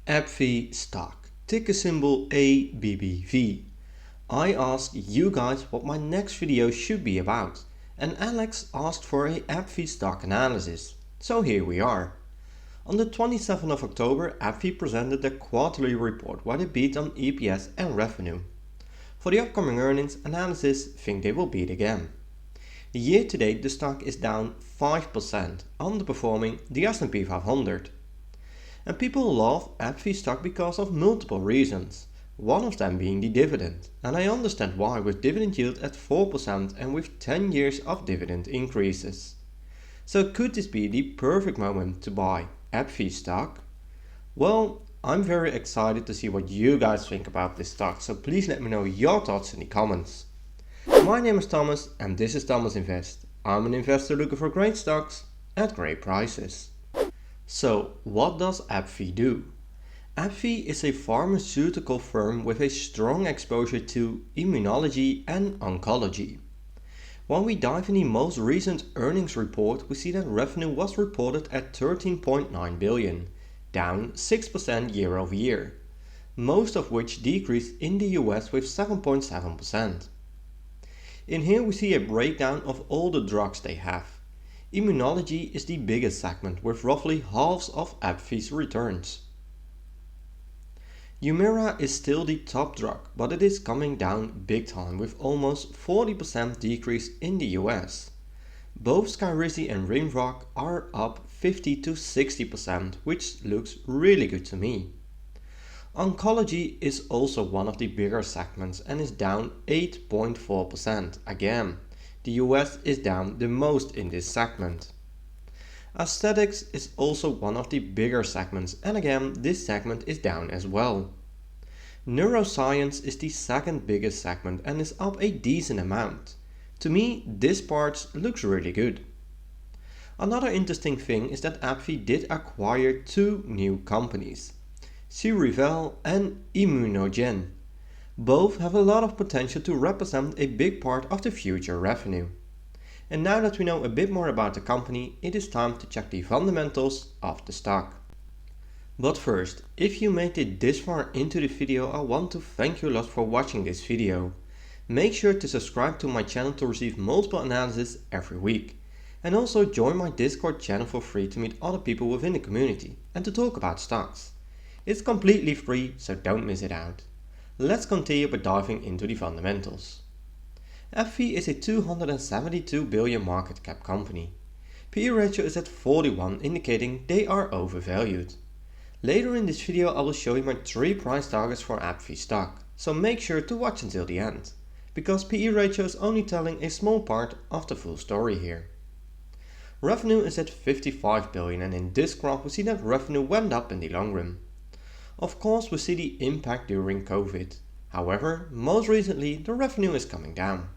ABBV Stock, ticker symbol ABBV. I asked you guys what my next video should be about, and Alex asked for a ABBV stock analysis, so here we are. On the 27th of October, ABBV presented their quarterly report where they beat on EPS and revenue. For the upcoming earnings, analysts think they will beat again. Year to date, the stock is down 5%, underperforming the S&P 500. And people love ABBV stock because of multiple reasons, one of them being the dividend, and I understand why with dividend yield at 4% and with 10 years of dividend increases. So could this be the perfect moment to buy ABBV stock? Well, I'm very excited to see what you guys think about this stock, so please let me know your thoughts in the comments. My name is Thomas and this is Thomas Invest. I'm an investor looking for great stocks at great prices. So what does ABBV do? ABBV is a pharmaceutical firm with a strong exposure to immunology and oncology. When we dive in the most recent earnings report, we see that revenue was reported at 13.9 billion, down 6% year over year, most of which decreased in the US with 7.7%. In here we see a breakdown of all the drugs they have. Immunology is the biggest segment with roughly half of ABBV's returns. Humira is still the top drug, but it is coming down big time with almost 40% decrease in the US. Both Skyrizi and Rinvoq are up 50 to 60%, which looks really good to me. Oncology is also one of the bigger segments and is down 8.4%. Again, the US is down the most in this segment. Aesthetics is also one of the bigger segments, and again this segment is down as well. Neuroscience is the second biggest segment and is up a decent amount. To me, this part looks really good. Another interesting thing is that ABBV did acquire two new companies, Cerevel and Immunogen. Both have a lot of potential to represent a big part of the future revenue. And now that we know a bit more about the company, it is time to check the fundamentals of the stock. But first, if you made it this far into the video, I want to thank you a lot for watching this video. Make sure to subscribe to my channel to receive multiple analyses every week. And also join my Discord channel for free to meet other people within the community and to talk about stocks. It's completely free, so don't miss it out. Let's continue by diving into the fundamentals. ABBV is a 272 billion market cap company. PE ratio is at 41, indicating they are overvalued. Later in this video I will show you my 3 price targets for ABBV stock, so make sure to watch until the end, because PE ratio is only telling a small part of the full story here. Revenue is at 55 billion and in this graph we see that revenue went up in the long run. Of course we see the impact during COVID, however most recently the revenue is coming down.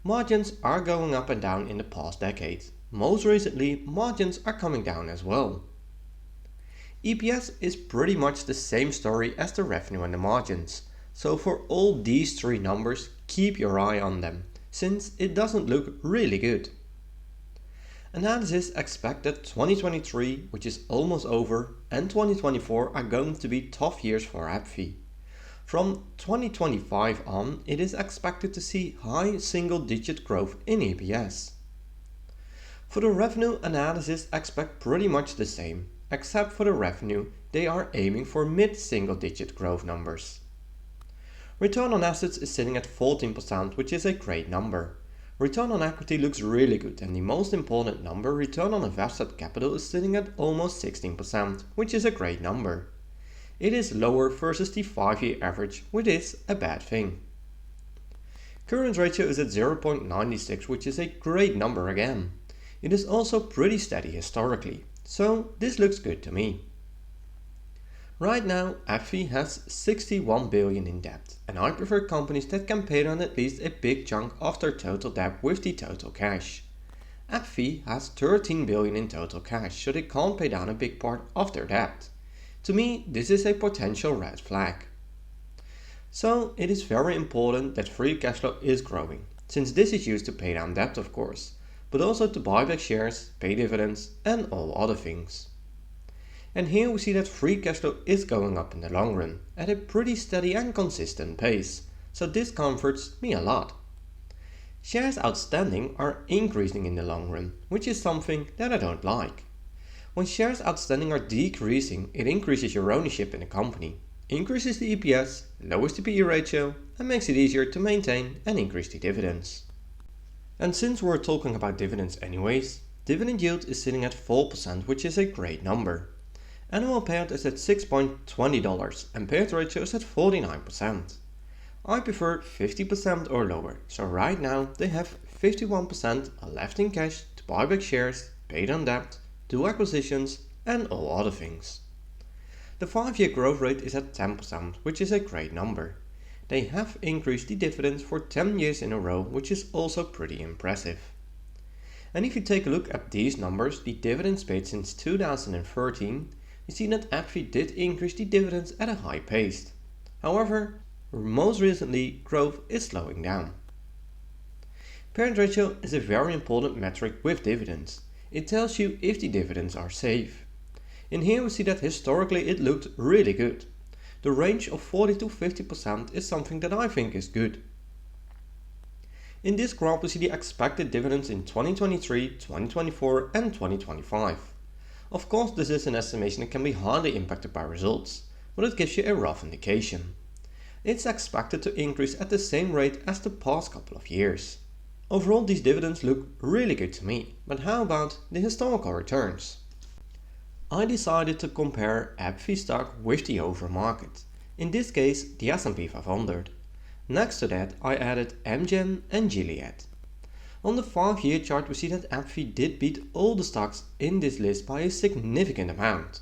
Margins are going up and down in the past decade, most recently margins are coming down as well. EPS is pretty much the same story as the revenue and the margins, so for all these three numbers keep your eye on them, since it doesn't look really good. Analysts expect that 2023, which is almost over, and 2024 are going to be tough years for ABBV. From 2025 on, it is expected to see high single-digit growth in EPS. For the revenue, analysts expect pretty much the same, except for the revenue, they are aiming for mid-single-digit growth numbers. Return on assets is sitting at 14%, which is a great number. Return on equity looks really good, and the most important number, return on invested capital, is sitting at almost 16%, which is a great number. It is lower versus the 5-year average, which is a bad thing. Current ratio is at 0.96, which is a great number again. It is also pretty steady historically, so this looks good to me. Right now, ABBV has 61 billion in debt, and I prefer companies that can pay down at least a big chunk of their total debt with the total cash. ABBV has 13 billion in total cash, so they can't pay down a big part of their debt. To me, this is a potential red flag. So it is very important that free cash flow is growing, since this is used to pay down debt of course, but also to buy back shares, pay dividends and all other things. And here we see that free cash flow is going up in the long run at a pretty steady and consistent pace, so this comforts me a lot. Shares outstanding are increasing in the long run, which is something that I don't like. When shares outstanding are decreasing, it increases your ownership in the company, increases the EPS, lowers the PE ratio, and makes it easier to maintain and increase the dividends. And since we're talking about dividends anyways, dividend yield is sitting at 4%, which is a great number. Annual payout is at $6.20 and payout ratio is at 49%. I prefer 50% or lower, so right now they have 51% left in cash to buy back shares, pay down debt, do acquisitions and all other things. The 5-year growth rate is at 10%, which is a great number. They have increased the dividends for 10 years in a row, which is also pretty impressive. And if you take a look at these numbers, the dividends paid since 2013, you see that ABBV did increase the dividends at a high pace. However, most recently, growth is slowing down. Payout ratio is a very important metric with dividends. It tells you if the dividends are safe. In here we see that historically it looked really good. The range of 40 to 50% is something that I think is good. In this graph we see the expected dividends in 2023, 2024 and 2025. Of course this is an estimation that can be highly impacted by results, but it gives you a rough indication. It's expected to increase at the same rate as the past couple of years. Overall these dividends look really good to me, but how about the historical returns? I decided to compare ABBV stock with the overall market, in this case the S&P 500. Next to that I added Amgen and Gilead. On the 5-year chart we see that ABBV did beat all the stocks in this list by a significant amount.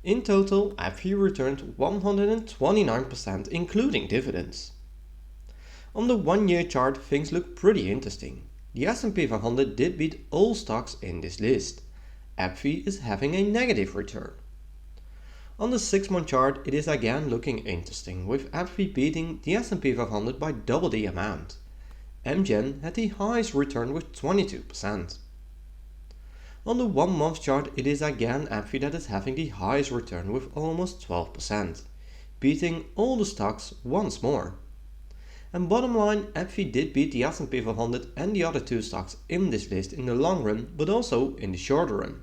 In total, ABBV returned 129% including dividends. On the 1-year chart things look pretty interesting. The S&P 500 did beat all stocks in this list. ABBV is having a negative return. On the 6-month chart it is again looking interesting, with ABBV beating the S&P 500 by double the amount. Amgen had the highest return with 22%. On the 1-month chart it is again ABBV that is having the highest return with almost 12%, beating all the stocks once more. And bottom line, ABBV did beat the S&P 500 and the other 2 stocks in this list in the long run, but also in the shorter run.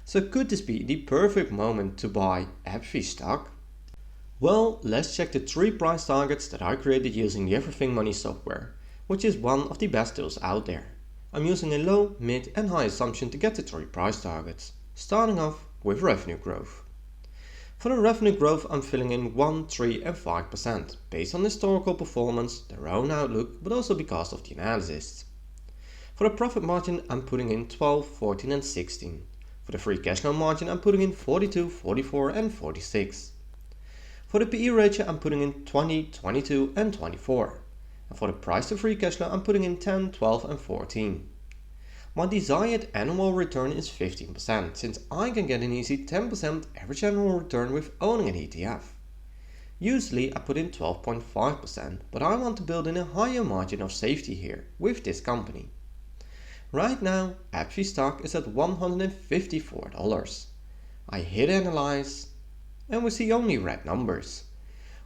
So could this be the perfect moment to buy ABBV stock? Well, let's check the 3 price targets that I created using the Everything Money software, which is one of the best tools out there. I'm using a low, mid and high assumption to get the 3 price targets, starting off with revenue growth. For the revenue growth I'm filling in 1, 3 and 5% based on historical performance, their own outlook, but also because of the analysis. For the profit margin I'm putting in 12, 14 and 16. For the free cash flow margin I'm putting in 42, 44 and 46. For the PE ratio I'm putting in 20, 22 and 24. And for the price to free cash flow I'm putting in 10, 12 and 14. My desired annual return is 15%, since I can get an easy 10% average annual return with owning an ETF. Usually I put in 12.5%, but I want to build in a higher margin of safety here with this company. Right now ABBV stock is at $154. I hit analyze and we see only red numbers.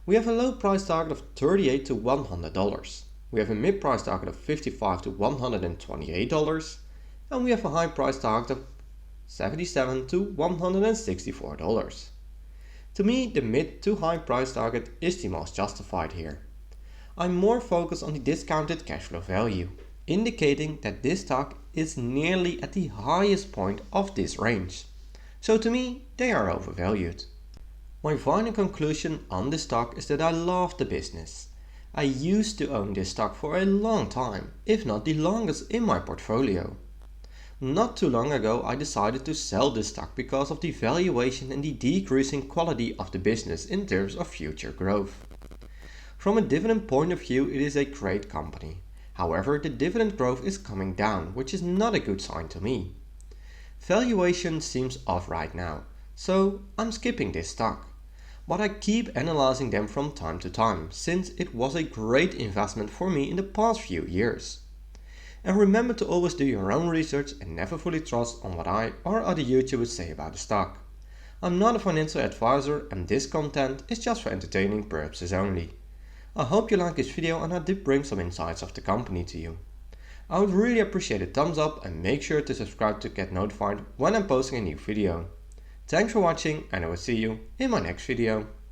We have a low price target of $38 to $100. We have a mid price target of $55 to $128. And we have a high price target of $77 to $164. To me, the mid to high price target is the most justified here. I'm more focused on the discounted cash flow value, indicating that this stock is nearly at the highest point of this range. So to me, they are overvalued. My final conclusion on this stock is that I love the business. I used to own this stock for a long time, if not the longest in my portfolio. Not too long ago I decided to sell this stock because of the valuation and the decreasing quality of the business in terms of future growth. From a dividend point of view it is a great company. However, the dividend growth is coming down, which is not a good sign to me. Valuation seems off right now, so I'm skipping this stock. But I keep analyzing them from time to time, since it was a great investment for me in the past few years. And remember to always do your own research and never fully trust on what I or other YouTubers say about the stock. I'm not a financial advisor and this content is just for entertaining purposes only. I hope you like this video and I did bring some insights of the company to you. I would really appreciate a thumbs up and make sure to subscribe to get notified when I'm posting a new video. Thanks for watching and I will see you in my next video.